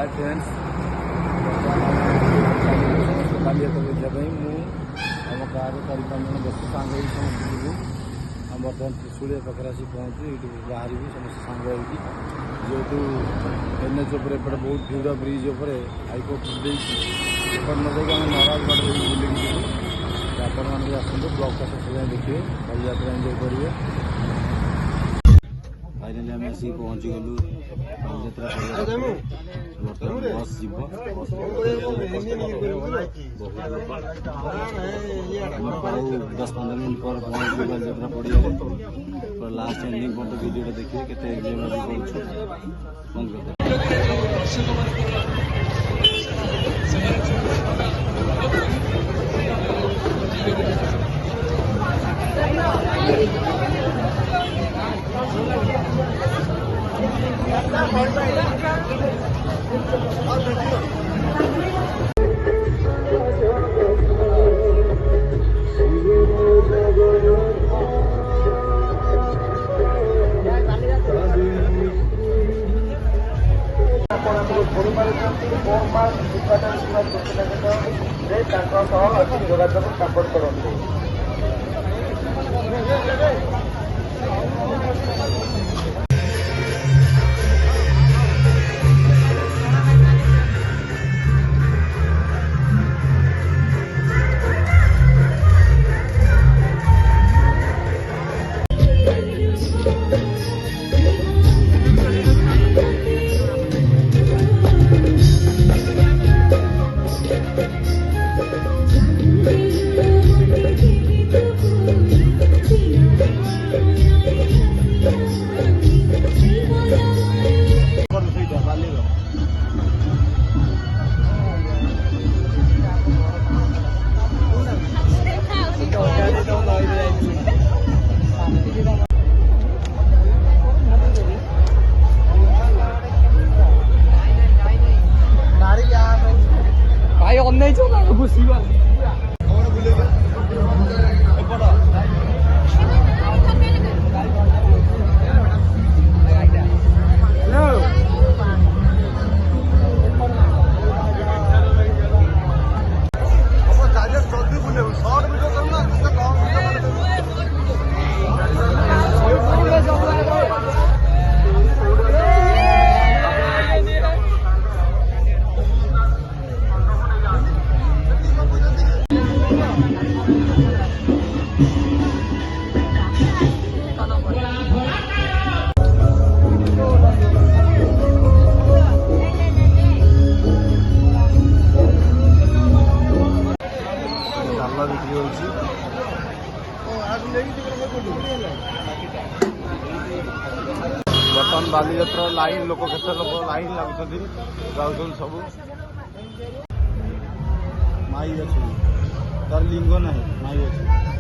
Hi friends Balijatra देखा आम गाँव 4-5 जन बस सांग समस्त जीवु बर्तमान त्रिशूलिया पाखे आसी पहुँचू ये बाहर समस्त सांग जेहेतु एनएच एपटे बहुत भिड़ ब्रिज हाईकोर्ट देखिए न जाए आम नाराज बाटे बुलिक जीव आपण मैंने आसतु ब्लॉक का सब देखिए बालीजात्रा एंजॉय करेंगे। फाइनाली आम आसिक पहुँची गलु बालीजात्रा बर्तमान बस जीव पाऊ 10-15 मिनट पर पहुँच बालीजात्रा पड़िया लास्ट एंडिंग पर वीडियो देखिए केते যোগাযোগ সাপোর্ট করতে भाई अन्य घुसवा बिक्री बर्तमान बालीजात्रा लाइन लोक केते लोक लाइन लगुन सब माई अच्छी तार लिंग ना माई अच्छी